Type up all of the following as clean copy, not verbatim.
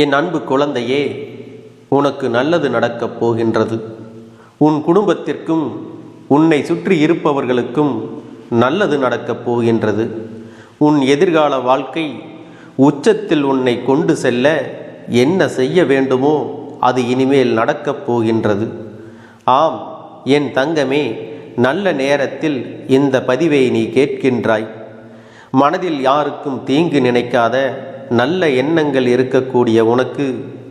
என் அன்பு குழந்தையே, உனக்கு நல்லது நடக்கப் போகின்றது. உன் குடும்பத்திற்கும் உன்னை சுற்றி இருப்பவர்களுக்கும் நல்லது நடக்கப் போகின்றது. உன் எதிர்கால வாழ்க்கை உச்சத்தில் உன்னை கொண்டு செல்ல என்ன செய்ய வேண்டுமோ அது இனிமேல் நடக்கப் போகின்றது. ஆம் என் தங்கமே, நல்ல நேரத்தில் இந்த பதிவை நீ கேட்கின்றாய். மனதில் யாருக்கும் தீங்கு நினைக்காத நல்ல எண்ணங்கள் இருக்கக்கூடிய உனக்கு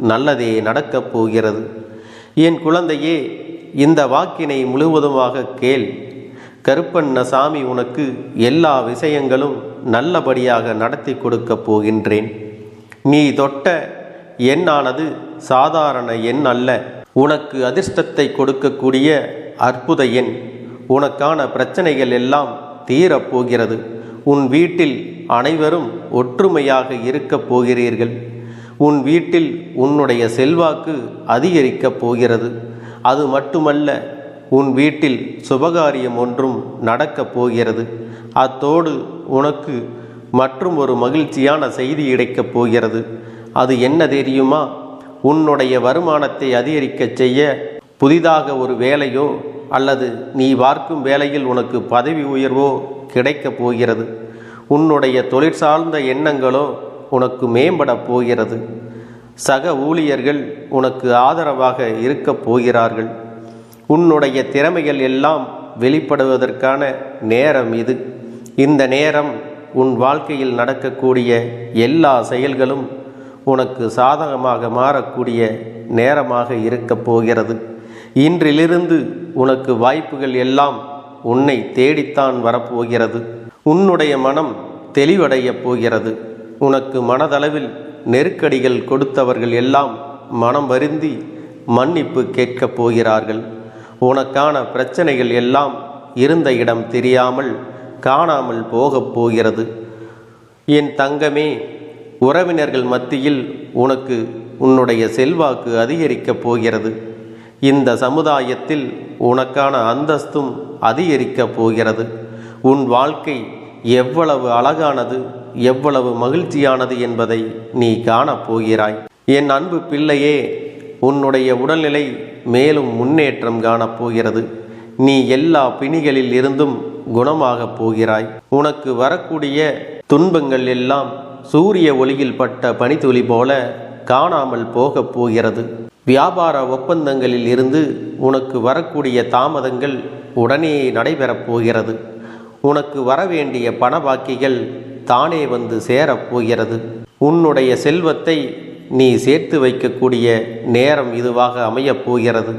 நல்லதே நடக்கப் போகிறது. என் குழந்தையே, இந்த வாக்கினை முழுவதுமாக கேள். கருப்பண்ணசாமி உனக்கு எல்லா விஷயங்களும் நல்லபடியாக நடத்தி கொடுக்கப் போகின்றேன். நீ தொட்ட எண்ணானது சாதாரண எண் அல்ல. உனக்கு அதிர்ஷ்டத்தை கொடுக்கக்கூடிய அற்புத எண். உனக்கான பிரச்சனைகள் எல்லாம் தீரப்போகிறது. உன் வீட்டில் அனைவரும் ஒற்றுமையாக இருக்கப் போகிறீர்கள். உன் வீட்டில் உன்னுடைய செல்வாக்கு அதிகரிக்கப் போகிறது. அது மட்டுமல்ல, உன் வீட்டில் சுபகாரியம் ஒன்றும் நடக்கப் போகிறது. அத்தோடு உனக்கு மற்றும் ஒரு மகிழ்ச்சியான செய்தி கிடைக்கப் போகிறது. அது என்ன தெரியுமா? உன்னுடைய வருமானத்தை அதிகரிக்கச் செய்ய புதிதாக ஒரு வேலையோ அல்லது நீ பார்க்கும் வேலையில் உனக்கு பதவி உயர்வோ கிடைக்கப் போகிறது. உன்னுடைய தொழில் சார்ந்த எண்ணங்களோ உனக்கு மேம்படப் போகிறது. சக ஊழியர்கள் உனக்கு ஆதரவாக இருக்கப் போகிறார்கள். உன்னுடைய திறமைகள் எல்லாம் வெளிப்படுவதற்கான நேரம் இது. இந்த நேரம் உன் வாழ்க்கையில் நடக்கக்கூடிய எல்லா செயல்களும் உனக்கு சாதகமாக மாறக்கூடிய நேரமாக இருக்கப் போகிறது. இன்றிலிருந்து உனக்கு வாய்ப்புகள் எல்லாம் உன்னை தேடித்தான் வரப்போகிறது. உன்னுடைய மனம் தெளிவடையப் போகிறது. உனக்கு மனதளவில் நெருக்கடிகள் கொடுத்தவர்கள் எல்லாம் மனம் வருந்தி மன்னிப்பு கேட்கப் போகிறார்கள். உனக்கான பிரச்சனைகள் எல்லாம் இருந்த இடம் தெரியாமல் காணாமல் போகப் போகிறது. என் தங்கமே, உறவினர்கள் மத்தியில் உனக்கு உன்னுடைய செல்வாக்கு அதிகரிக்கப் போகிறது. இந்த சமுதாயத்தில் உனக்கான அந்தஸ்தும் அதிகரிக்கப் போகிறது. உன் வாழ்க்கை எவ்வளவு அழகானது, எவ்வளவு மகிழ்ச்சியானது என்பதை நீ காணப்போகிறாய். என் அன்பு பிள்ளையே, உன்னுடைய உடல்நிலை மேலும் முன்னேற்றம் காணப்போகிறது. நீ எல்லா பிணிகளில் இருந்தும் குணமாகப் போகிறாய். உனக்கு வரக்கூடிய துன்பங்கள் எல்லாம் சூரிய ஒளியில் பட்ட பனித்துளி போல காணாமல் போகப் போகிறது. வியாபார ஒப்பந்தங்களில் இருந்து உனக்கு வரக்கூடிய தாமதங்கள் உடனே நடைபெறப் போகிறது. உனக்கு வரவேண்டிய பண பாக்கிகள் தானே வந்து சேரப்போகிறது. உன்னுடைய செல்வத்தை நீ சேர்த்து வைக்கக்கூடிய நேரம் இதுவாக அமையப் போகிறது.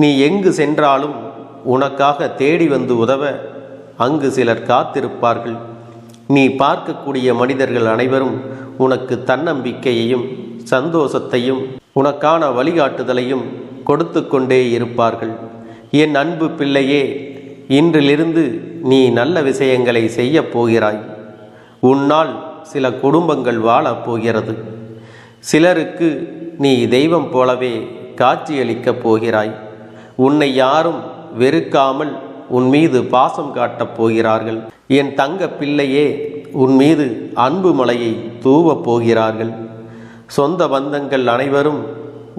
நீ எங்கு சென்றாலும் உனக்காக தேடி வந்து உதவ அங்கு சிலர் காத்திருப்பார்கள். நீ பார்க்கக்கூடிய மனிதர்கள் அனைவரும் உனக்கு தன்னம்பிக்கையையும் சந்தோஷத்தையும் உனக்கான வழிகாட்டுதலையும் கொடுத்து கொண்டே இருப்பார்கள். என் அன்பு பிள்ளையே, இன்றிலிருந்து நீ நல்ல விஷயங்களை செய்யப் போகிறாய். உன்னால் சில குடும்பங்கள் வாழப் போகிறது. சிலருக்கு நீ தெய்வம் போலவே காட்சியளிக்கப் போகிறாய். உன்னை யாரும் வெறுக்காமல் உன் மீது பாசம் காட்டப் போகிறார்கள். என் தங்க பிள்ளையே, உன் மீது அன்பு மலையை தூவப் போகிறார்கள். சொந்த பந்தங்கள் அனைவரும்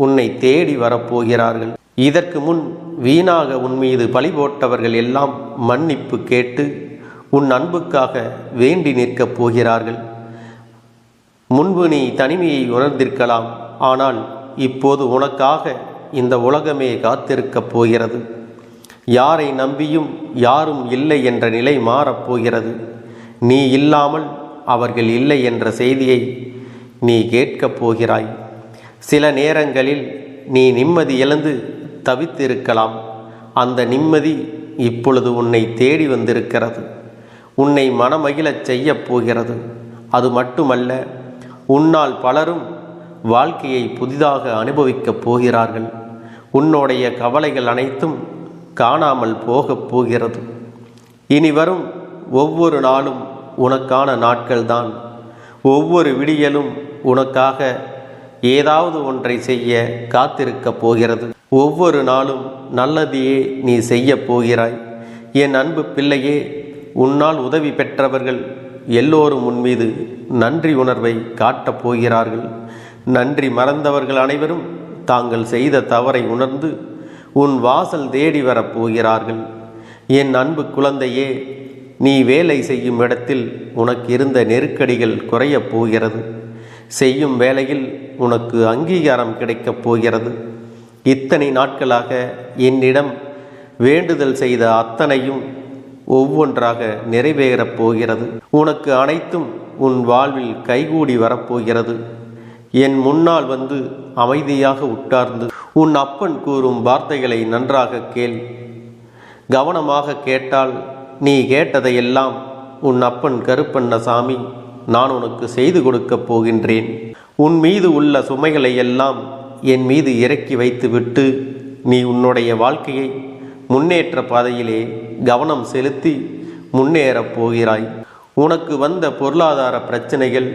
உன்னை தேடி வரப்போகிறார்கள். இதற்கு முன் வீணாக உன் மீது பழி போட்டவர்கள் எல்லாம் மன்னிப்பு கேட்டு உன் அன்புக்காக வேண்டி நிற்கப் போகிறார்கள். முன்பு நீ தனிமையை உணர்ந்திருக்கலாம், ஆனால் இப்போது உனக்காக இந்த உலகமே காத்திருக்கப் போகிறது. யாரை நம்பியும் யாரும் இல்லை என்ற நிலை மாறப்போகிறது. நீ இல்லாமல் அவர்கள் இல்லை என்ற செய்தியை நீ கேட்கப் போகிறாய். சில நேரங்களில் நீ நிம்மதி இழந்து தவித்திருக்கலாம். அந்த நிம்மதி இப்பொழுது உன்னை தேடி வந்திருக்கிறது. உன்னை மனமகிழச் செய்யப் போகிறது. அது மட்டுமல்ல, உன்னால் பலரும் வாழ்க்கையை புதிதாக அனுபவிக்கப் போகிறார்கள். உன்னுடைய கவலைகள் அனைத்தும் காணாமல் போகப் போகிறது. இனி வரும் ஒவ்வொரு நாளும் உனக்கான நாட்கள்தான். ஒவ்வொரு விடியலும் உனக்காக ஏதாவது ஒன்றை செய்ய காத்திருக்கப் போகிறது. ஒவ்வொரு நாளும் நல்லதையே நீ செய்ய போகிறாய். என் அன்பு பிள்ளையே, உன்னால் உதவி பெற்றவர்கள் எல்லோரும் உன் மீது நன்றி உணர்வை காட்டப் போகிறார்கள். நன்றி மறந்தவர்கள் அனைவரும் தாங்கள் செய்த தவறை உணர்ந்து உன் வாசல் தேடி வரப்போகிறார்கள். என் அன்பு குழந்தையே, நீ வேலை செய்யும் இடத்தில் உனக்கு இருந்த நெருக்கடிகள் குறையப் போகிறது. செய்யும் வேலையில் உனக்கு அங்கீகாரம் கிடைக்கப் போகிறது. இத்தனை நாட்களாக என்னிடம் வேண்டுதல் செய்த அத்தனையும் ஒவ்வொன்றாக நிறைவேறப் போகிறது. உனக்கு அனைத்தும் உன் வாழ்வில் கைகூடி வரப்போகிறது. என் முன்னால் வந்து அமைதியாக உட்கார்ந்து உன் அப்பன் கூறும் வார்த்தைகளை நன்றாக கேள். கவனமாக கேட்டால் நீ கேட்டதையெல்லாம் உன் அப்பன் கருப்பண்ணசாமி நான் உனக்கு செய்து கொடுக்கப் போகின்றேன். உன் மீது உள்ள சுமைகளை எல்லாம் என் மீது இறக்கி வைத்துவிட்டு நீ உன்னுடைய வாழ்க்கையை முன்னேற்ற பாதையிலே கவனம் செலுத்தி முன்னேறப் போகிறாய். உனக்கு வந்த பொருளாதார பிரச்சனைகள்,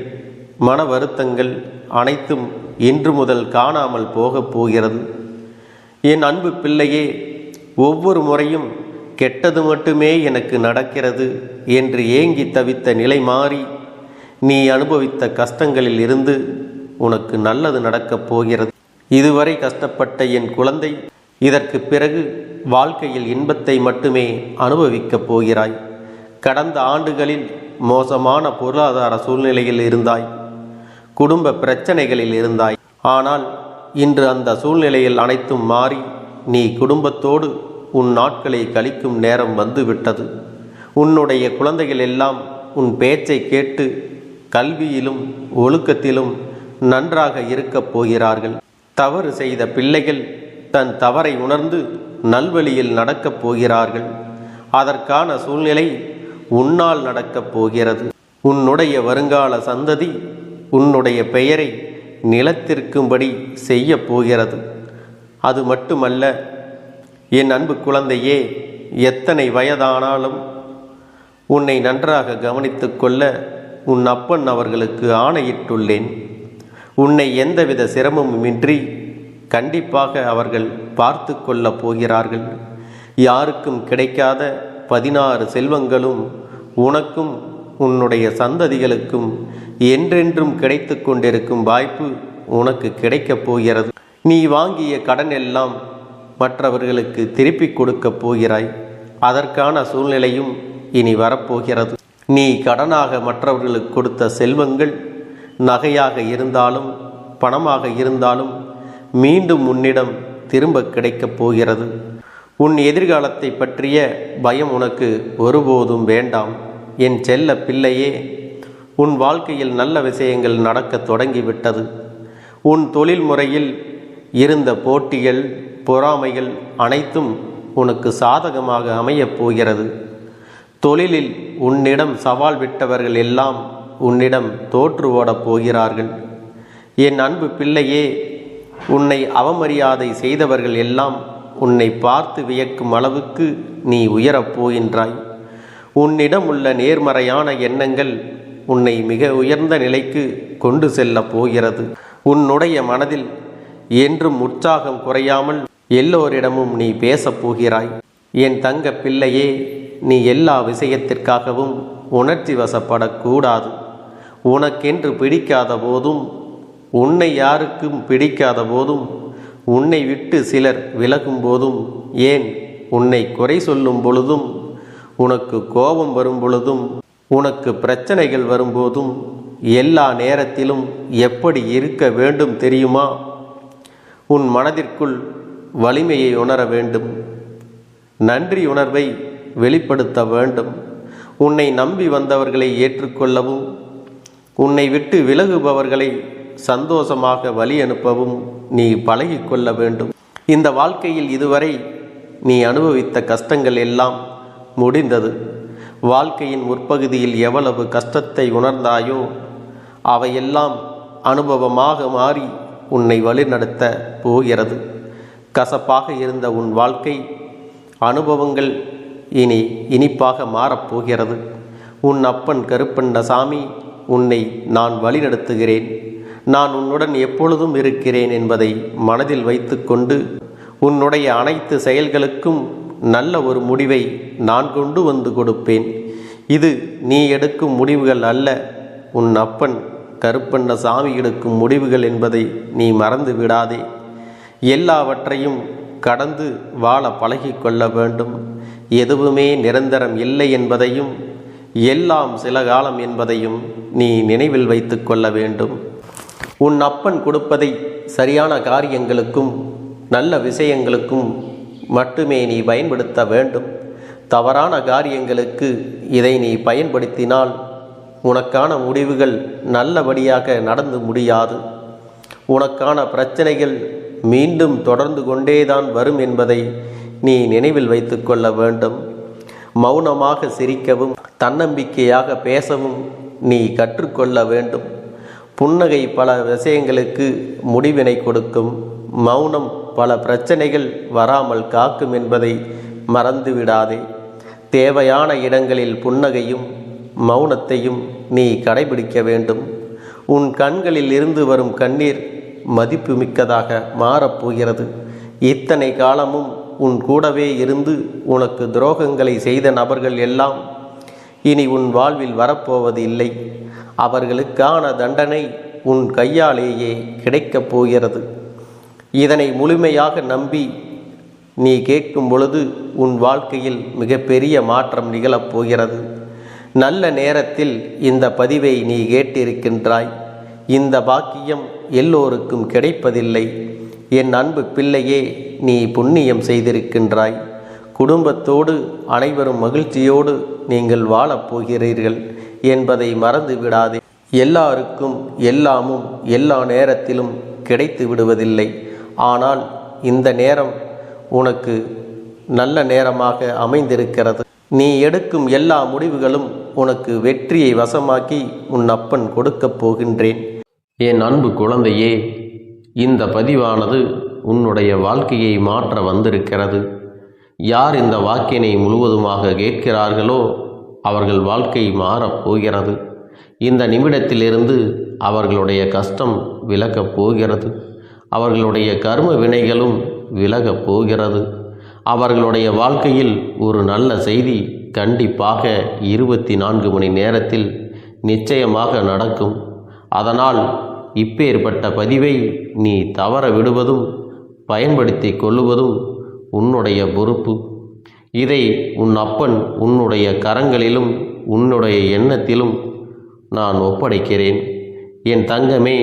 மன வருத்தங்கள் அனைத்தும் இன்று முதல் காணாமல் போகப் போகிறது. என் அன்பு பிள்ளையே, ஒவ்வொரு முறையும் கெட்டது மட்டுமே எனக்கு நடக்கிறது என்று ஏங்கி தவித்த நிலை மாறி நீ அனுபவித்த கஷ்டங்களில் இருந்து உனக்கு நல்லது நடக்கப் போகிறது. இதுவரை கஷ்டப்பட்ட என் குழந்தை, இதற்கு பிறகு வாழ்க்கையில் இன்பத்தை மட்டுமே அனுபவிக்கப் போகிறாய். கடந்த ஆண்டுகளில் மோசமான பொருளாதார சூழ்நிலையில் இருந்தாய், குடும்ப பிரச்சனைகளில் இருந்தாய். ஆனால் இன்று அந்த சூழ்நிலையில் அனைத்தும் மாறி நீ குடும்பத்தோடு உன் நாட்களை கழிக்கும் நேரம் வந்துவிட்டது. உன்னுடைய குழந்தைகள் எல்லாம் உன் பேச்சை கேட்டு கல்வியிலும் ஒழுக்கத்திலும் நன்றாக இருக்கப் போகிறார்கள். தவறு செய்த பிள்ளைகள் தன் தவறை உணர்ந்து நல்வழியில் நடக்கப் போகிறார்கள். அதற்கான சூழ்நிலை உன்னால் நடக்கப் போகிறது. உன்னுடைய வருங்கால சந்ததி உன்னுடைய பெயரை நிலத்திற்கும்படி செய்ய போகிறது. அது மட்டுமல்ல என் அன்பு குழந்தையே, எத்தனை வயதானாலும் உன்னை நன்றாக கவனித்து கொள்ள உன் அப்பன் அவர்களுக்கு ஆணையிட்டுள்ளேன். உன்னை எந்தவித சிரமமுமின்றி கண்டிப்பாக அவர்கள் பார்த்து கொள்ளப் போகிறார்கள். யாருக்கும் கிடைக்காத 16 செல்வங்களும் உனக்கும் உன்னுடைய சந்ததிகளுக்கும் என்றென்றும் கிடைத்து கொண்டிருக்கும் வாய்ப்பு உனக்கு கிடைக்கப் போகிறது. நீ வாங்கிய கடன் எல்லாம் மற்றவர்களுக்கு திருப்பி கொடுக்கப் போகிறாய். அதற்கான சூழ்நிலையும் இனி வரப்போகிறது. நீ கடனாக மற்றவர்களுக்கு கொடுத்த செல்வங்கள் நகையாக இருந்தாலும் பணமாக இருந்தாலும் மீண்டும் உன்னிடம் திரும்ப கிடைக்கப் போகிறது. உன் எதிர்காலத்தை பற்றிய பயம் உனக்கு ஒருபோதும் வேண்டாம். என் செல்ல பிள்ளையே, உன் வாழ்க்கையில் நல்ல விஷயங்கள் நடக்க தொடங்கிவிட்டது. உன் தொழில் முறையில் இருந்த போட்டிகள், பொறாமைகள் அனைத்தும் உனக்கு சாதகமாக அமையப் போகிறது. தொழிலில் உன்னிடம் சவால் விட்டவர்கள் எல்லாம் உன்னிடம் தோற்று ஓடப் போகிறார்கள். என் அன்பு பிள்ளையே, உன்னை அவமரியாதை செய்தவர்கள் எல்லாம் உன்னை பார்த்து வியக்கும் அளவுக்கு நீ உயரப் போகின்றாய். உன்னிடம் உள்ள நேர்மறையான எண்ணங்கள் உன்னை மிக உயர்ந்த நிலைக்கு கொண்டு செல்லப் போகிறது. உன்னுடைய மனதில் என்றும் உற்சாகம் குறையாமல் எல்லோரிடமும் நீ பேசப் போகிறாய். என் தங்க பிள்ளையே, நீ எல்லா விஷயத்திற்காகவும் உணர்ச்சி வசப்படக்கூடாது. உனக்கென்று பிடிக்காத போதும், உன்னை யாருக்கும் பிடிக்காத போதும், உன்னை விட்டு சிலர் விலகும் போதும், ஏன் உன்னை குறை சொல்லும் பொழுதும், உனக்கு கோபம் வரும் பொழுதும், உனக்கு பிரச்சனைகள் வரும்போதும், எல்லா நேரத்திலும் எப்படி இருக்க வேண்டும் தெரியுமா? உன் மனதிற்குள் வலிமையை உணர வேண்டும். நன்றி உணர்வை வெளிப்படுத்த வேண்டும். உன்னை நம்பி வந்தவர்களை ஏற்றுக்கொள்ளவும், உன்னை விட்டு விலகுபவர்களை சந்தோஷமாக வழி அனுப்பவும் நீ பழகிக்கொள்ள வேண்டும். இந்த வாழ்க்கையில் இதுவரை நீ அனுபவித்த கஷ்டங்கள் எல்லாம் முடிந்தது. வாழ்க்கையின் முற்பகுதியில் எவ்வளவு கஷ்டத்தை உணர்ந்தாயோ அவையெல்லாம் அனுபவமாக மாறி உன்னை வழிநடத்த போகிறது. கசப்பாக இருந்த உன் வாழ்க்கை அனுபவங்கள் இனி இனிப்பாக மாறப்போகிறது. உன் அப்பன் கருப்பண்ணசாமி உன்னை நான் வழிநடத்துகிறேன். நான் உன்னுடன் எப்பொழுதும் இருக்கிறேன் என்பதை மனதில் வைத்துக்கொண்டு உன்னுடைய அனைத்து செயல்களுக்கும் நல்ல ஒரு முடிவை நான் கொண்டு வந்து கொடுப்பேன். இது நீ எடுக்கும் முடிவுகள் அல்ல, உன் அப்பன் கருப்பண்ணசாமி எடுக்கும் முடிவுகள் என்பதை நீ மறந்து விடாதே. எல்லாவற்றையும் கடந்து வாழ பழகிக்கொள்ள வேண்டும். எதுவுமே நிரந்தரம் இல்லை என்பதையும் எல்லாம் சில காலம் என்பதையும் நீ நினைவில் வைத்து கொள்ள வேண்டும். உன் அப்பன் கொடுப்பதை சரியான காரியங்களுக்கும் நல்ல விஷயங்களுக்கும் மட்டுமே நீ பயன்படுத்த வேண்டும். தவறான காரியங்களுக்கு இதை நீ பயன்படுத்தினால் உனக்கான முடிவுகள் நல்லபடியாக நடந்து முடியாது. உனக்கான பிரச்சனைகள் மீண்டும் தொடர்ந்து கொண்டேதான் வரும் என்பதை நீ நினைவில் வைத்து கொள்ள வேண்டும். மௌனமாக சிரிக்கவும் தன்னம்பிக்கையாக பேசவும் நீ கற்றுக்கொள்ள வேண்டும். புன்னகை பல விஷயங்களுக்கு முடிவினை கொடுக்கும். மௌனம் பல பிரச்சனைகள் வராமல் காக்கும் என்பதை மறந்துவிடாதே. தேவையான இடங்களில் புன்னகையும் மௌனத்தையும் நீ கடைபிடிக்க வேண்டும். உன் கண்களில் இருந்து வரும் கண்ணீர் மதிப்பு மிக்கதாக மாறப்போகிறது. இத்தனை காலமும் உன் கூடவே இருந்து உனக்கு துரோகங்களை செய்த நபர்கள் எல்லாம் இனி உன் வாழ்வில் வரப்போவது இல்லை. அவர்களுக்கான தண்டனை உன் கையாலேயே கிடைக்கப் போகிறது. இதனை முழுமையாக நம்பி நீ கேட்கும் பொழுது உன் வாழ்க்கையில் மிகப்பெரிய மாற்றம் நிகழப்போகிறது. நல்ல நேரத்தில் இந்த பதிவை நீ கேட்டிருக்கின்றாய். இந்த பாக்கியம் எல்லோருக்கும் கிடைப்பதில்லை. என் அன்பு பிள்ளையே, நீ புண்ணியம் செய்திருக்கின்றாய். குடும்பத்தோடு அனைவரும் மகிழ்ச்சியோடு நீங்கள் வாழப்போகிறீர்கள் என்பதை மறந்து விடாதே. எல்லாருக்கும் எல்லாமும் எல்லா நேரத்திலும் கிடைத்து விடுவதில்லை. ஆனால் இந்த நேரம் உனக்கு நல்ல நேரமாக அமைந்திருக்கிறது. நீ எடுக்கும் எல்லா முடிவுகளும் உனக்கு வெற்றியை வசமாக்கி உன் அப்பன் கொடுக்கப் போகின்றேன். என் அன்பு குழந்தையே, இந்த பதிவானது உன்னுடைய வாழ்க்கையை மாற்ற வந்திருக்கிறது. யார் இந்த வாக்கினை முழுவதுமாக கேட்கிறார்களோ அவர்கள் வாழ்க்கை மாறப்போகிறது. இந்த நிமிடத்திலிருந்து அவர்களுடைய கஷ்டம் விலகப் போகிறது. அவர்களுடைய கர்ம வினைகளும் விலகப் போகிறது. அவர்களுடைய வாழ்க்கையில் ஒரு நல்ல செய்தி கண்டிப்பாக 24 மணி நேரத்தில் நிச்சயமாக நடக்கும். அதனால் இப்பேற்பட்ட பதிவை நீ தவற விடுவதும் பயன்படுத்தி கொள்ளுவதும் உன்னுடைய பொறுப்பு. இதை உன் அப்பன் உன்னுடைய கரங்களிலும் உன்னுடைய எண்ணத்திலும் நான் ஒப்படைக்கிறேன். என் தங்கமே,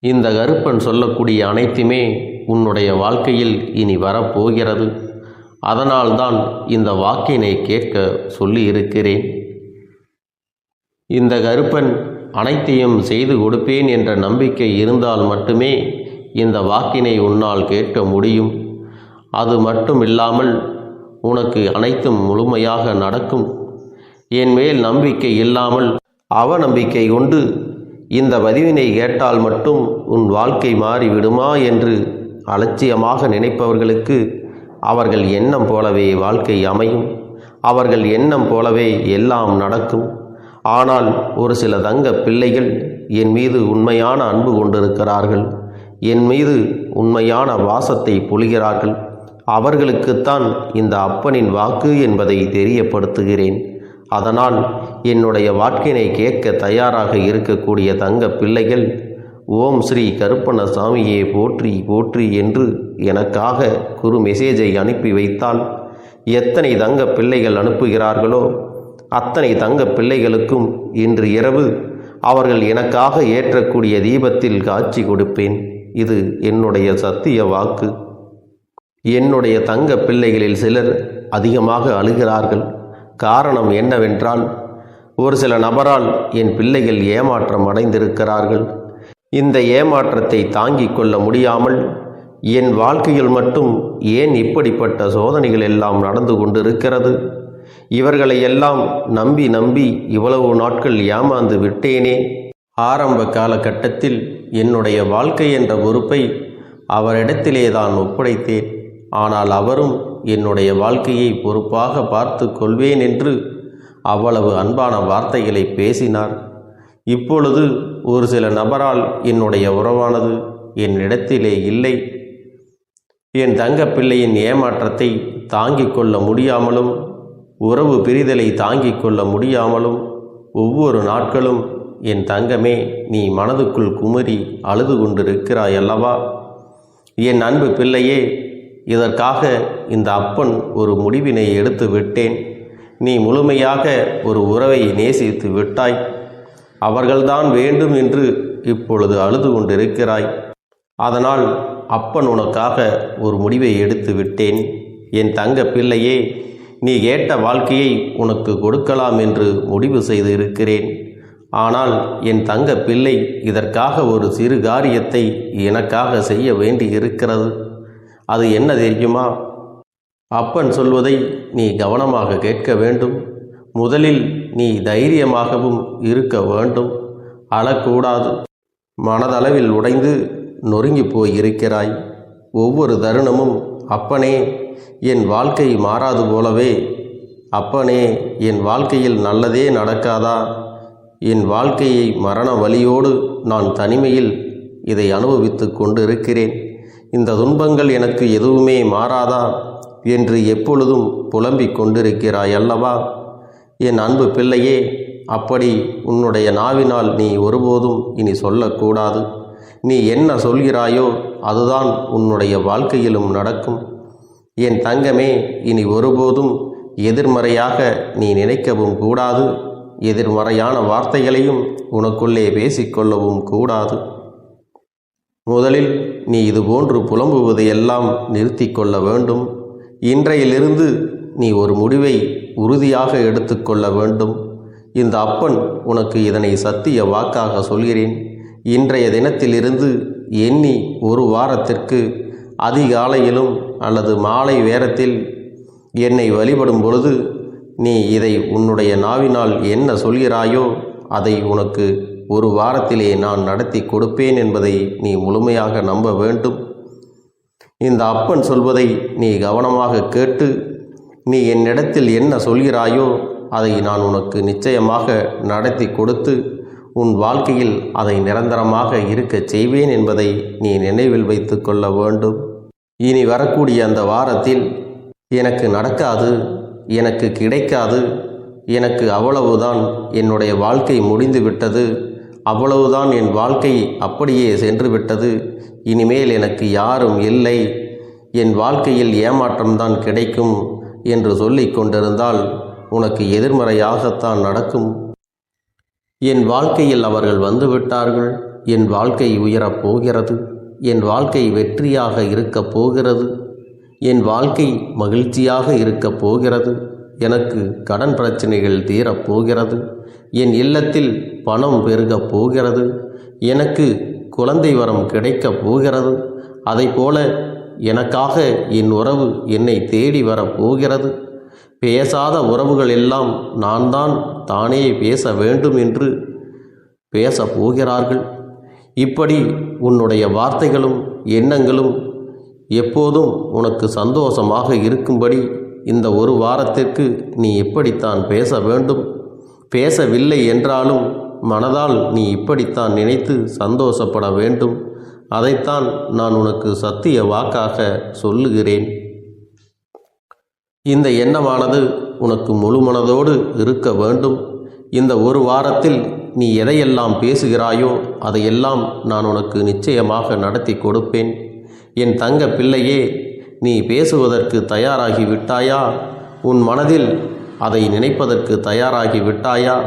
இந்த கருப்பன் சொல்லக்கூடிய அனைத்துமே உன்னுடைய வாழ்க்கையில் இனி வரப்போகிறது. அதனால்தான் இந்த வாக்கினை கேட்க சொல்லி இருக்கிறேன். இந்த கருப்பன் அனைத்தையும் செய்து கொடுப்பேன் என்ற நம்பிக்கை இருந்தால் மட்டுமே இந்த வாக்கினை உன்னால் கேட்க முடியும். அது மட்டும் இல்லாமல் உனக்கு அனைத்தும் முழுமையாக நடக்கும். என் மேல் நம்பிக்கை இல்லாமல் அவநம்பிக்கை கொண்டு இந்த பதிவினை கேட்டால் மட்டும் உன் வாழ்க்கை மாறிவிடுமா என்று அலட்சியமாக நினைப்பவர்களுக்கு அவர்கள் எண்ணம் போலவே வாழ்க்கை அமையும். அவர்கள் எண்ணம் போலவே எல்லாம் நடக்கும். ஆனால் ஒரு சில தங்க பிள்ளைகள் என் மீது உண்மையான அன்பு கொண்டிருக்கிறார்கள். என் மீது உண்மையான வாசத்தை பொழிகிறார்கள். அவர்களுக்குத்தான் இந்த அப்பனின் வாக்கு என்பதை தெரியப்படுத்துகிறேன். அதனால் என்னுடைய வாக்கினை கேட்க தயாராக இருக்கக்கூடிய தங்க பிள்ளைகள் ஓம் ஸ்ரீ கருப்பண்ணசாமியே போற்றி போற்றி என்று எனக்காக குறு மெசேஜை அனுப்பி வைத்தால் எத்தனை தங்க பிள்ளைகள் அனுப்புகிறார்களோ அத்தனை தங்க பிள்ளைகளுக்கும் இன்று இரவு அவர்கள் எனக்காக ஏற்றக்கூடிய தீபத்தில் காட்சி கொடுப்பேன். இது என்னுடைய சத்திய வாக்கு. என்னுடைய தங்க பிள்ளைகளில் சிலர் அதிகமாக அழுகிறார்கள். காரணம் என்னவென்றால் ஒரு சில நபரால் என் பிள்ளைகள் ஏமாற்றம் அடைந்திருக்கிறார்கள். இந்த ஏமாற்றத்தை தாங்கிக் கொள்ள முடியாமல் என் வாழ்க்கையில் மட்டும் ஏன் இப்படிப்பட்ட சோதனைகள் எல்லாம் நடந்து கொண்டிருக்கிறது? இவர்களை எல்லாம் நம்பி நம்பி இவ்வளவு நாட்கள் ஏமாந்து விட்டேனே. ஆரம்ப காலகட்டத்தில் என்னுடைய வாழ்க்கை என்ற பொறுப்பை அவரிடத்திலே தான் ஒப்படைத்தேன். ஆனால் அவரும் என்னுடைய வாழ்க்கையை பொறுப்பாக பார்த்து கொள்வேன் என்று அவ்வளவு அன்பான வார்த்தைகளை பேசினார். இப்பொழுது ஒரு சில நபரால் என்னுடைய உறவானது என்னிடத்திலே இல்லை. என் தங்கப்பிள்ளையின் ஏமாற்றத்தை தாங்கிக் கொள்ள முடியாமலும் உறவு பிரிதலை தாங்கிக் கொள்ள முடியாமலும் ஒவ்வொரு நாட்களும் என் தங்கமே, நீ மனதுக்குள் குமரி அழுது கொண்டிருக்கிறாய் அல்லவா? என் அன்பு பிள்ளையே, இதற்காக இந்த அப்பன் ஒரு முடிவினை எடுத்து விட்டேன். நீ முழுமையாக ஒரு உறவை நேசித்து விட்டாய். அவர்கள்தான் வேண்டும் என்று இப்பொழுது அழுது கொண்டிருக்கிறாய். அதனால் அப்பன் உனக்காக ஒரு முடிவை எடுத்து விட்டேன். என் தங்க பிள்ளையே, நீ கேட்ட வாழ்க்கையை உனக்கு கொடுக்கலாம் என்று முடிவு செய்து இருக்கிறேன். ஆனால் என் தங்க பிள்ளை, இதற்காக ஒரு சிறு காரியத்தை எனக்காக செய்ய வேண்டி இருக்கிறது. அது என்ன தெரியுமா? அப்பன் சொல்வதை நீ கவனமாக கேட்க வேண்டும். முதலில் நீ தைரியமாகவும் இருக்க வேண்டும். அழக்கூடாது. மனதளவில் உடைந்து நொறுங்கி போய் இருக்கிறாய். ஒவ்வொரு தருணமும் அப்பனே, என் வாழ்க்கை மாறாது போலவே, அப்பனே, என் வாழ்க்கையில் நல்லதே நடக்காதா? என் வாழ்க்கையை மரண வலியோடு நான் தனிமையில் இதை அனுபவித்து கொண்டு இருக்கிறேன். இந்த துன்பங்கள் எனக்கு எதுவுமே மாறாதா என்று எப்பொழுதும் புலம்பிக் கொண்டிருக்கிறாய் அல்லவா? என் அன்பு பிள்ளையே, அப்படி உன்னுடைய நாவினால் நீ ஒருபோதும் இனி சொல்லக்கூடாது. நீ என்ன சொல்கிறாயோ அதுதான் உன்னுடைய வாழ்க்கையிலும் நடக்கும். என் தங்கமே, இனி ஒருபோதும் எதிர்மறையாக நீ நினைக்கவும் கூடாது. எதிர்மறையான வார்த்தைகளையும் உனக்குள்ளே பேசிக்கொள்ளவும் கூடாது. முதலில் நீ இதுபோன்று புலம்புவதையெல்லாம் நிறுத்தி கொள்ள வேண்டும். இன்றையிலிருந்து நீ ஒரு முடிவை உறுதியாக எடுத்துக்கொள்ள வேண்டும். இந்த அப்பன் உனக்கு இதனை சத்திய வாக்காக சொல்கிறேன். இன்றைய தினத்திலிருந்து எண்ணி ஒரு வாரத்திற்கு அதிகாலையிலும் அல்லது மாலை நேரத்தில் என்னை வழிபடும் பொழுது நீ இதை உன்னுடைய நாவினால் என்ன சொல்கிறாயோ அதை உனக்கு ஒரு வாரத்திலே நான் நடத்தி கொடுப்பேன் என்பதை நீ முழுமையாக நம்ப வேண்டும். இந்த அப்பன் சொல்வதை நீ கவனமாக கேட்டு நீ என்னிடத்தில் என்ன சொல்கிறாயோ அதை நான் உனக்கு நிச்சயமாக நடத்தி கொடுத்து உன் வாழ்க்கையில் அதை நிரந்தரமாக இருக்கச் செய்வேன் என்பதை நீ நினைவில் வைத்து கொள்ள வேண்டும். இனி வரக்கூடிய அந்த வாரத்தில் எனக்கு நடக்காது, எனக்கு கிடைக்காது, எனக்கு அவ்வளவுதான், என்னுடைய வாழ்க்கை முடிந்து விட்டது, அவ்வளவுதான், என் வாழ்க்கை அப்படியே சென்று விட்டது, இனிமேல் எனக்கு யாரும் இல்லை, என் வாழ்க்கையில் ஏமாற்றம்தான் கிடைக்கும் என்று சொல்லிக் கொண்டிருந்தால் உனக்கு எதிர்மறையாகத்தான் நடக்கும். என் வாழ்க்கையில் அவர்கள் வந்துவிட்டார்கள். என் வாழ்க்கை உயரப் போகிறது. என் வாழ்க்கை வெற்றியாக இருக்கப் போகிறது. என் வாழ்க்கை மகிழ்ச்சியாக இருக்கப் போகிறது. எனக்கு கடன் பிரச்சனைகள் தீரப் போகிறது. என் இல்லத்தில் பணம் பெருகப் போகிறது. எனக்கு குழந்தை வரம் கிடைக்கப் போகிறது. அதைப்போல எனக்காக என் உறவு என்னை தேடி வரப்போகிறது. பேசாத உறவுகள் எல்லாம் நான் தான் தானே பேச வேண்டும் என்று பேசப் போகிறார்கள். இப்படி உன்னுடைய வார்த்தைகளும் எண்ணங்களும் எப்போதும் உனக்கு சந்தோஷமாக இருக்கும்படி இந்த ஒரு வாரத்திற்கு நீ இப்படித்தான் பேச வேண்டும். பேசவில்லை என்றாலும் மனதால் நீ இப்படித்தான் நினைத்து சந்தோஷப்பட வேண்டும். அதைத்தான் நான் உனக்கு சத்திய வாக்காக சொல்லுகிறேன். இந்த எண்ணமானது உனக்கு முழு மனதோடு இருக்க வேண்டும். இந்த ஒரு வாரத்தில் நீ எதையெல்லாம் பேசுகிறாயோ அதையெல்லாம் நான் உனக்கு நிச்சயமாக நடத்தி கொடுப்பேன். என் தங்க பிள்ளையே, நீ பேசுவதற்கு தயாராகி விட்டாயா? உன் மனதில் அதை நினைப்பதற்கு தயாராகி விட்டாயா?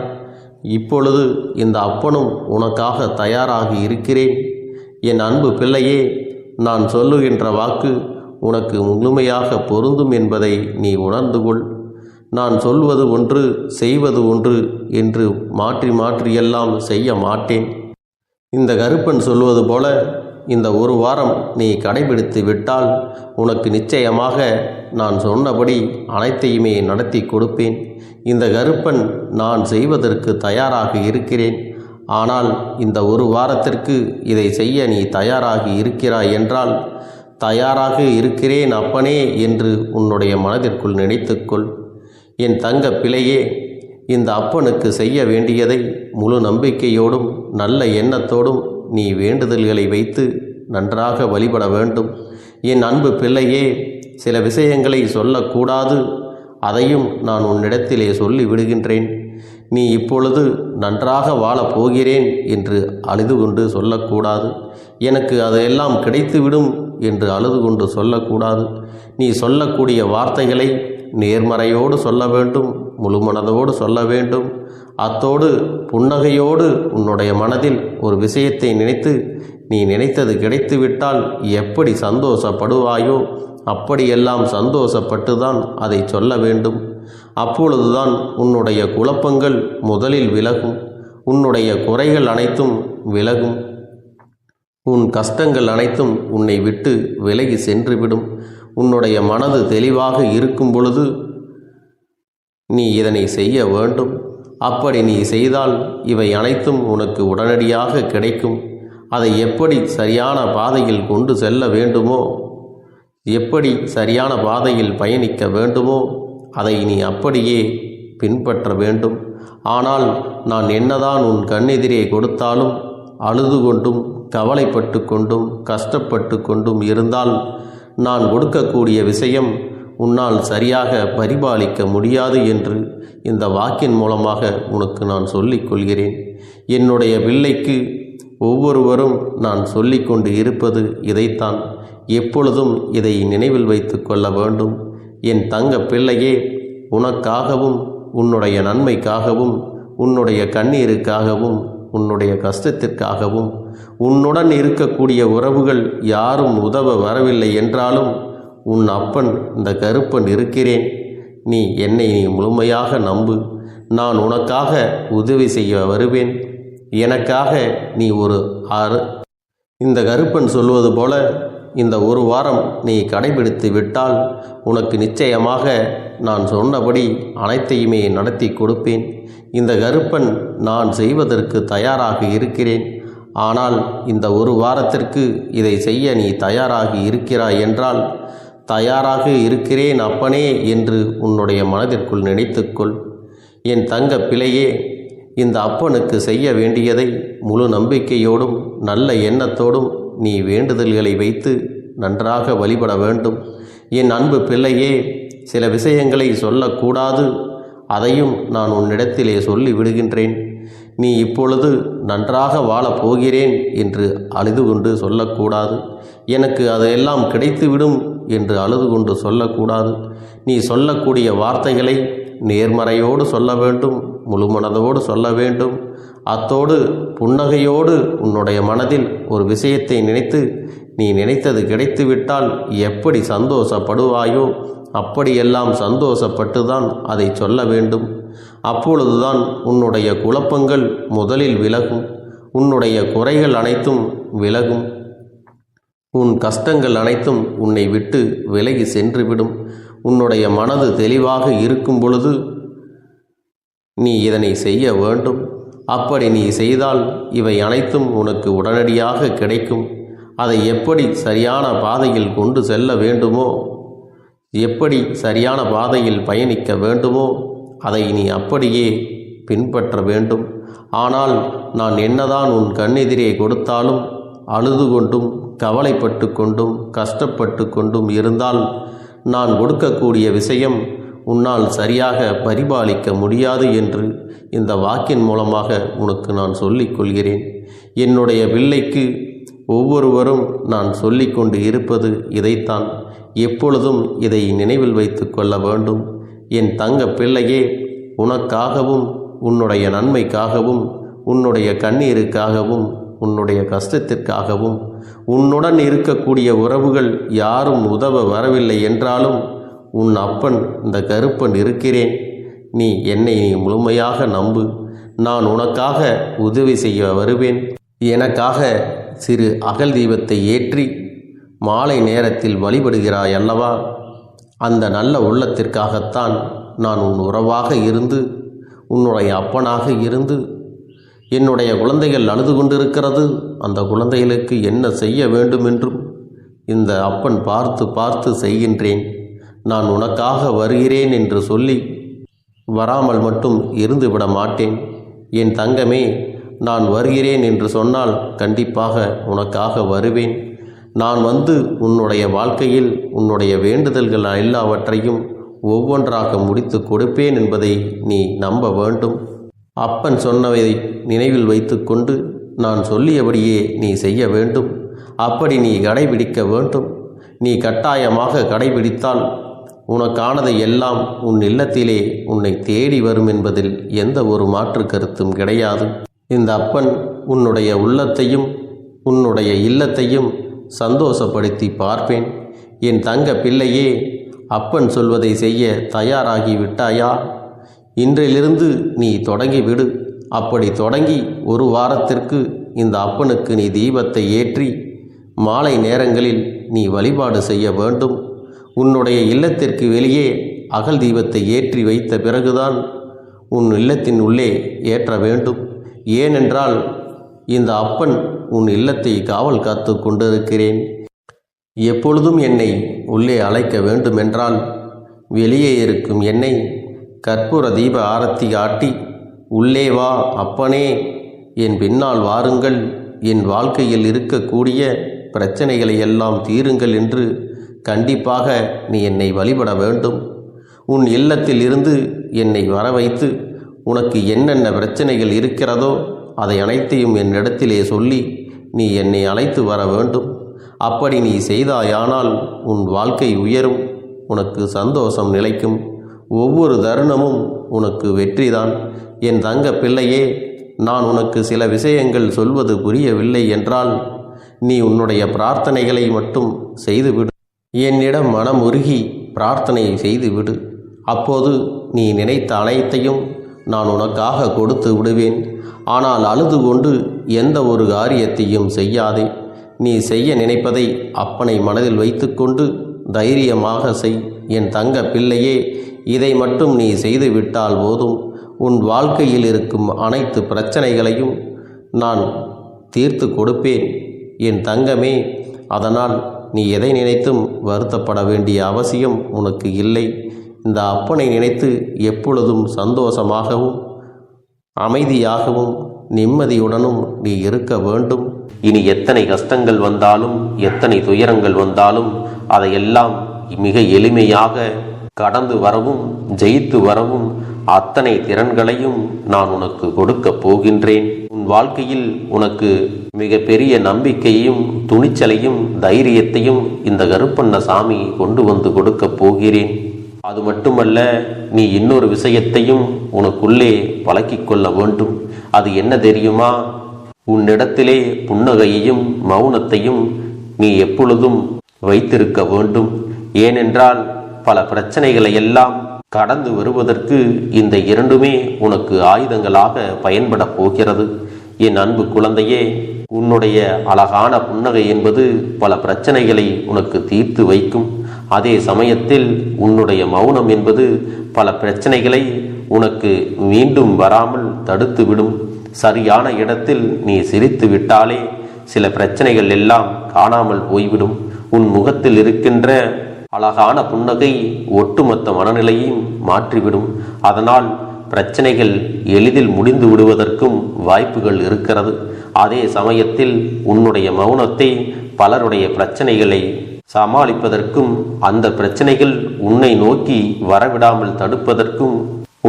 இப்பொழுது இந்த அப்பனும் உனக்காக தயாராகி இருக்கிறேன். என் அன்பு பிள்ளையே, நான் சொல்லுகின்ற வாக்கு உனக்கு முழுமையாக பொருந்தும் என்பதை நீ உணர்ந்து கொள். நான் சொல்வது ஒன்று செய்வது ஒன்று என்று மாற்றி மாற்றியெல்லாம் செய்ய மாட்டேன். இந்த கருப்பன் சொல்வது போல இந்த ஒரு வாரம் நீ கடைபிடித்து விட்டால் உனக்கு நிச்சயமாக நான் சொன்னபடி அனைத்தையுமே நடத்தி கொடுப்பேன். இந்த கருப்பன் நான் செய்வதற்கு தயாராக இருக்கிறேன். ஆனால் இந்த ஒரு வாரத்திற்கு இதை செய்ய நீ தயாராகி இருக்கிறாய் என்றால், தயாராக இருக்கிறேன் அப்பனே என்று உன்னுடைய மனதிற்குள் நினைத்துக்கொள். என் தங்க பிள்ளையே, இந்த அப்பனுக்கு செய்ய வேண்டியதை முழு நம்பிக்கையோடும் நல்ல எண்ணத்தோடும் நீ வேண்டுதல்களை வைத்து நன்றாக வழிபட வேண்டும். என் அன்பு பிள்ளையே, சில விஷயங்களை சொல்லக்கூடாது, அதையும் நான் உன்னிடத்திலே சொல்லி விடுகின்றேன். நீ இப்பொழுது நன்றாக வாழப் போகிறேன் என்று அழுது கொண்டு சொல்லக்கூடாது. எனக்கு அதையெல்லாம் கிடைத்துவிடும் என்று அழுது கொண்டு சொல்லக்கூடாது. நீ சொல்லக்கூடிய வார்த்தைகளை நேர்மறையோடு சொல்ல வேண்டும், முழுமனதோடு சொல்ல வேண்டும். அத்தோடு புன்னகையோடு உன்னுடைய மனதில் ஒரு விஷயத்தை நினைத்து நீ நினைத்தது கிடைத்துவிட்டால் எப்படி சந்தோஷப்படுவாயோ அப்படியெல்லாம் சந்தோஷப்பட்டுதான் அதை சொல்ல வேண்டும். அப்பொழுதுதான் உன்னுடைய குழப்பங்கள் முதலில் விலகும், உன்னுடைய குறைகள் அனைத்தும் விலகும், உன் கஷ்டங்கள் அனைத்தும் உன்னை விட்டு விலகி சென்றுவிடும். உன்னுடைய மனது தெளிவாக இருக்கும் பொழுது நீ இதனை செய்ய வேண்டும். அப்படி நீ செய்தால் இவை அனைத்தும் உனக்கு உடனடியாக கிடைக்கும். அதை எப்படி சரியான பாதையில் கொண்டு செல்ல வேண்டுமோ, எப்படி சரியான பாதையில் பயணிக்க வேண்டுமோ அதை நீ அப்படியே பின்பற்ற வேண்டும். ஆனால் நான் என்னதான் உன் கண்ணெதிரே கொடுத்தாலும் அழுது கொண்டும் கவலைப்பட்டு கொண்டும் கஷ்டப்பட்டு கொண்டும் இருந்தால் நான் கொடுக்கக்கூடிய விஷயம் உன்னால் சரியாக பரிபாலிக்க முடியாது என்று இந்த வாக்கின் மூலமாக உனக்கு நான் சொல்லிக் கொள்கிறேன். என்னுடைய பிள்ளைக்கு ஒவ்வொருவரும் நான் சொல்லிக்கொண்டு இருப்பது இதைத்தான். எப்பொழுதும் இதை நினைவில் வைத்து கொள்ள வேண்டும். என் தங்க பிள்ளையே, உனக்காகவும் உன்னுடைய நன்மைக்காகவும் உன்னுடைய கண்ணீருக்காகவும் உன்னுடைய கஷ்டத்திற்காகவும் உன்னுடன் இருக்கக்கூடிய உறவுகள் யாரும் உதவ வரவில்லை என்றாலும் உன் அப்பன் இந்த கருப்பன் இருக்கிறேன். நீ என்னை முழுமையாக நம்பு. நான் உனக்காக உதவி செய்ய வருவேன். எனக்காக நீ இந்த கருப்பன் சொல்வது போல இந்த ஒரு வாரம் நீ கடைபிடித்து விட்டால் உனக்கு நிச்சயமாக நான் சொன்னபடி அனைத்தையுமே நடத்தி கொடுப்பேன். இந்த கருப்பன் நான் செய்வதற்கு தயாராக இருக்கிறேன். ஆனால் இந்த ஒரு வாரத்திற்கு இதை செய்ய நீ தயாராகி இருக்கிறாய் என்றால், தயாராக இருக்கிறேன் அப்பனே என்று உன்னுடைய மனதிற்குள் நினைத்துக்கொள். என் தங்க பிள்ளையே, இந்த அப்பனுக்கு செய்ய வேண்டியதை முழு நம்பிக்கையோடும் நல்ல எண்ணத்தோடும் நீ வேண்டுதல்களை வைத்து நன்றாக வழிபட வேண்டும். என் அன்பு பிள்ளையே, சில விஷயங்களை சொல்லக்கூடாது, அதையும் நான் உன்னிடத்திலே சொல்லி விடுகின்றேன். நீ இப்பொழுது நன்றாக வாழப் போகிறேன் என்று அழுது கொண்டு சொல்லக்கூடாது. எனக்கு அதையெல்லாம் கிடைத்துவிடும் என்று அழுது கொண்டு சொல்லக்கூடாது. நீ சொல்லக்கூடிய வார்த்தைகளை நேர்மறையோடு சொல்ல வேண்டும், முழுமனதோடு சொல்ல வேண்டும். அத்தோடு புன்னகையோடு உன்னுடைய மனதில் ஒரு விஷயத்தை நினைத்து நீ நினைத்தது கிடைத்துவிட்டால் எப்படி சந்தோஷப்படுவாயோ அப்படியெல்லாம் சந்தோஷப்பட்டுதான் அதை சொல்ல வேண்டும். அப்பொழுதுதான் உன்னுடைய குழப்பங்கள் முதலில் விலகும், உன்னுடைய குறைகள் அனைத்தும் விலகும், உன் கஷ்டங்கள் அனைத்தும் உன்னை விட்டு விலகி சென்றுவிடும். உன்னுடைய மனது தெளிவாக இருக்கும் பொழுது நீ இதனை செய்ய வேண்டும். அப்படி நீ செய்தால் இவை அனைத்தும் உனக்கு உடனடியாக கிடைக்கும். அதை எப்படி சரியான பாதையில் கொண்டு செல்ல வேண்டுமோ, எப்படி சரியான பாதையில் பயணிக்க வேண்டுமோ அதை நீ அப்படியே பின்பற்ற வேண்டும். ஆனால் நான் என்னதான் உன் கண்ணெதிரே கொடுத்தாலும் அழுது கொண்டும் கவலைப்பட்டு கொண்டும் கஷ்டப்பட்டு கொண்டும் இருந்தால் நான் கொடுக்கக்கூடிய விஷயம் உன்னால் சரியாக பரிபாலிக்க முடியாது என்று இந்த வாக்கின் மூலமாக உனக்கு நான் சொல்லிக் கொள்கிறேன். என்னுடைய பிள்ளைக்கு ஒவ்வொருவரும் நான் சொல்லிக்கொண்டு இருப்பது இதைத்தான். எப்பொழுதும் இதை நினைவில் வைத்து கொள்ள வேண்டும். என் தங்க பிள்ளையே, உனக்காகவும் உன்னுடைய நன்மைக்காகவும் உன்னுடைய கண்ணீருக்காகவும் உன்னுடைய கஷ்டத்திற்காகவும் உன்னுடன் இருக்கக்கூடிய உறவுகள் யாரும் உதவ வரவில்லை என்றாலும் உன் அப்பன் இந்த கருப்பன் இருக்கிறேன். நீ என்னை முழுமையாக நம்பு. நான் உனக்காக உதவி செய்ய வருவேன். எனக்காக சிறு அகல் தீபத்தை ஏற்றி மாலை நேரத்தில் வழிபடுகிறாய் அல்லவா? அந்த நல்ல உள்ளத்திற்காகத்தான் நான் உன் உறவாக இருந்து உன்னுடைய அப்பனாக இருந்து என்னுடைய குழந்தைகள் அழுது கொண்டிருக்கிறது, அந்த குழந்தைகளுக்கு என்ன செய்ய வேண்டும் என்றும் இந்த அப்பன் பார்த்து பார்த்து செய்கின்றேன். நான் உனக்காக வருகிறேன் என்று சொல்லி வராமல் மட்டும் இருந்து விட மாட்டேன். என் தங்கமே, நான் வருகிறேன் என்று சொன்னால் கண்டிப்பாக உனக்காக வருவேன். நான் வந்து உன்னுடைய வாழ்க்கையில் உன்னுடைய வேண்டுதல்கள் எல்லாவற்றையும் ஒவ்வொன்றாக முடித்து கொடுப்பேன் என்பதை நீ நம்ப வேண்டும். அப்பன் சொன்னவை நினைவில் வைத்துக்கொண்டு நான் சொல்லியபடியே நீ செய்ய வேண்டும். அப்படி நீ கடைபிடிக்க வேண்டும். நீ கட்டாயமாக கடைபிடித்தால் உனக்கானதை எல்லாம் உன் இல்லத்திலே உன்னை தேடி வரும் என்பதில் எந்த ஒரு மாற்று கருத்தும் கிடையாது. இந்த அப்பன் உன்னுடைய உள்ளத்தையும் உன்னுடைய இல்லத்தையும் சந்தோஷப்படுத்தி பார்ப்பேன். என் தங்க பிள்ளையே, அப்பன் சொல்வதை செய்ய தயாராகி விட்டாயா? இன்றிலிருந்து நீ தொடங்கிவிடு. அப்படி தொடங்கி ஒரு வாரத்திற்கு இந்த அப்பனுக்கு நீ தீபத்தை ஏற்றி மாலை நேரங்களில் நீ வழிபாடு செய்ய வேண்டும். உன்னுடைய இல்லத்திற்கு வெளியே அகல் தீபத்தை ஏற்றி வைத்த பிறகுதான் உன் இல்லத்தின் உள்ளே ஏற்ற வேண்டும். ஏனென்றால் இந்த அப்பன் உன் இல்லத்தை காவல் காத்து கொண்டிருக்கிறேன். எப்பொழுதும் என்னை உள்ளே அழைக்க வேண்டுமென்றால் வெளியே இருக்கும் என்னை கற்பூர தீப ஆரத்தி காட்டி உள்ளே வா அப்பனே, என் பின்னால் வாருங்கள், என் வாழ்க்கையில் இருக்கக்கூடிய பிரச்சனைகளை எல்லாம் தீருங்கள் என்று கண்டிப்பாக நீ என்னை வழிபட வேண்டும். உன் இல்லத்தில் இருந்து என்னை வர வைத்து உனக்கு என்னென்ன பிரச்சனைகள் இருக்கிறதோ அதை அனைத்தையும் என்னிடத்திலே சொல்லி நீ என்னை அழைத்து வர வேண்டும். அப்படி நீ செய்தாயானால் உன் வாழ்க்கை உயரும், உனக்கு சந்தோஷம் நிலைக்கும், ஒவ்வொரு தருணமும் உனக்கு வெற்றிதான். என் தங்க பிள்ளையே, நான் உனக்கு சில விஷயங்கள் சொல்வது புரியவில்லை என்றால் நீ உன்னுடைய பிரார்த்தனைகளை மட்டும் செய்துவிடு. என்னிடம் மனமுருகி பிரார்த்தனை செய்துவிடு. அப்போது நீ நினைத்த அனைத்தையும் நான் உனக்காக கொடுத்து விடுவேன். ஆனால் அழுது கொண்டு எந்த ஒரு காரியத்தையும் செய்யாதே. நீ செய்ய நினைப்பதை அப்பனை மனதில் வைத்துக்கொண்டு தைரியமாக செய். என் தங்க பிள்ளையே, இதை மட்டும் நீ செய்துவிட்டால் போதும். உன் வாழ்க்கையில் இருக்கும் அனைத்து பிரச்சனைகளையும் நான் தீர்த்து கொடுப்பேன் என் தங்கமே. அதனால் நீ எதை நினைத்தும் வருத்தப்பட வேண்டிய அவசியம் உனக்கு இல்லை. இந்த அப்பனை நினைத்து எப்பொழுதும் சந்தோஷமாகவும் அமைதியாகவும் நிம்மதியுடனும் நீ இருக்க வேண்டும். இனி எத்தனை கஷ்டங்கள் வந்தாலும் எத்தனை துயரங்கள் வந்தாலும் அதையெல்லாம் மிக எளிமையாக கடந்து வரவும் ஜெயித்து வரவும் அத்தனை திறன்களையும் நான் உனக்கு கொடுக்க போகின்றேன். உன் வாழ்க்கையில் உனக்கு மிக பெரிய நம்பிக்கையையும் துணிச்சலையும் தைரியத்தையும் இந்த கருப்பண்ணசாமி கொண்டு வந்து கொடுக்க போகிறேன். அது மட்டுமல்ல, நீ இன்னொரு விஷயத்தையும் உனக்குள்ளே பழக்கிக் கொள்ள வேண்டும். அது என்ன தெரியுமா? உன்னிடத்திலே புன்னகையையும் மௌனத்தையும் நீ எப்பொழுதும் வைத்திருக்க வேண்டும். ஏனென்றால் பல பிரச்சனைகளை எல்லாம் கடந்து வருவதற்கு இந்த இரண்டுமே உனக்கு ஆயுதங்களாக பயன்பட போகிறது. என் அன்பு குழந்தையே, உன்னுடைய அழகான புன்னகை என்பது பல பிரச்சனைகளை உனக்கு தீர்த்து வைக்கும். அதே சமயத்தில் உன்னுடைய மௌனம் என்பது பல பிரச்சனைகளை உனக்கு மீண்டும் வராமல் தடுத்து விடும். சரியான இடத்தில் நீ சிரித்து விட்டாலே சில பிரச்சனைகள் எல்லாம் காணாமல் போய்விடும். உன் முகத்தில் இருக்கின்ற அழகான புன்னகை ஒட்டுமொத்த மனநிலையையும் மாற்றிவிடும். அதனால் பிரச்சனைகள் எளிதில் முடிந்து விடுவதற்கும் வாய்ப்புகள் இருக்கிறது. அதே சமயத்தில் உன்னுடைய மௌனத்தை பலருடைய பிரச்சனைகளை சமாளிப்பதற்கும் அந்த பிரச்சனைகள் உன்னை நோக்கி வரவிடாமல் தடுப்பதற்கும்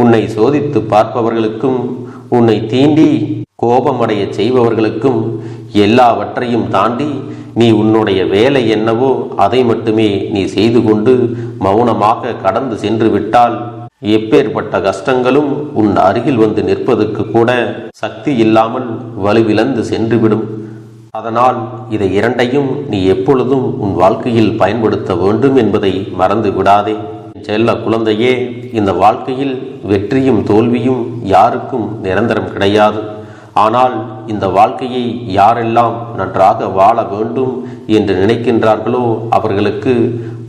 உன்னை சோதித்து பார்ப்பவர்களுக்கும் உன்னை தீண்டி கோபமடைய செய்பவர்களுக்கும் எல்லாவற்றையும் தாண்டி நீ உன்னுடைய வேலை என்னவோ அதை மட்டுமே நீ செய்து கொண்டு மௌனமாக கடந்து சென்று விட்டால் எப்பேற்பட்ட கஷ்டங்களும் உன் அருகில் வந்து நிற்பதற்கு கூட சக்தி இல்லாமல் வலுவிழந்து சென்றுவிடும். அதனால் இதை இரண்டையும் நீ எப்பொழுதும் உன் வாழ்க்கையில் பயன்படுத்த வேண்டும் என்பதை மறந்து விடாதே. செல்ல குழந்தையே, இந்த வாழ்க்கையில் வெற்றியும் தோல்வியும் யாருக்கும் நிரந்தரம் கிடையாது. ஆனால் இந்த வாழ்க்கையை யாரெல்லாம் நன்றாக வாழ வேண்டும் என்று நினைக்கின்றார்களோ அவர்களுக்கு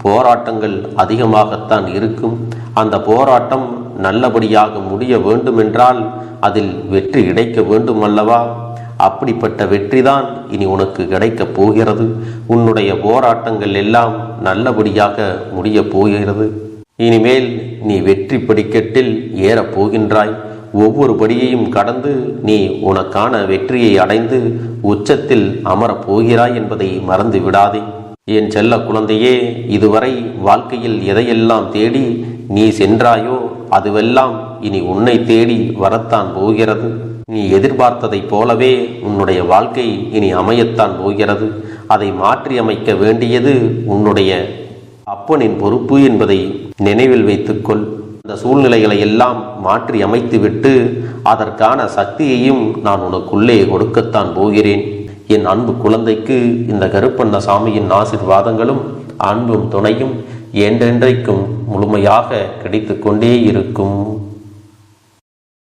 போராட்டங்கள் அதிகமாகத்தான் இருக்கும். அந்த போராட்டம் நல்லபடியாக முடிய வேண்டுமென்றால் அதில் வெற்றி கிடைக்க வேண்டும் அல்லவா? அப்படிப்பட்ட வெற்றிதான் இனி உனக்கு கிடைக்கப் போகிறது. உன்னுடைய போராட்டங்கள் எல்லாம் நல்லபடியாக முடிய போகிறது. இனிமேல் நீ வெற்றி படிக்கட்டில் ஏறப் போகின்றாய். ஒவ்வொரு படியையும் கடந்து நீ உனக்கான வெற்றியை அடைந்து உச்சத்தில் அமரப் போகிறாய் என்பதை மறந்து விடாதே. என் செல்ல குழந்தையே, இதுவரை வாழ்க்கையில் எதையெல்லாம் தேடி நீ சென்றாயோ அதுவெல்லாம் இனி உன்னை தேடி வரத்தான் போகிறது. நீ எதிர்பார்த்ததைப் போலவே உன்னுடைய வாழ்க்கை இனி அமையத்தான் போகிறது. அதை மாற்றி அமைக்க வேண்டியது உன்னுடைய அப்பனின் பொறுப்பு என்பதை நினைவில் வைத்துக்கொள். அந்த சூழ்நிலைகளை எல்லாம் மாற்றி அமைத்துவிட்டு அதற்கான சக்தியையும் நான் உனக்குள்ளே கொடுக்கத்தான் போகிறேன். என் அன்பு குழந்தைக்கு இந்த கருப்பண்ணசாமியின் ஆசீர்வாதங்களும் அன்பும் துணையும் என்றென்றைக்கும் முழுமையாக கிடைத்து கொண்டே இருக்கும்.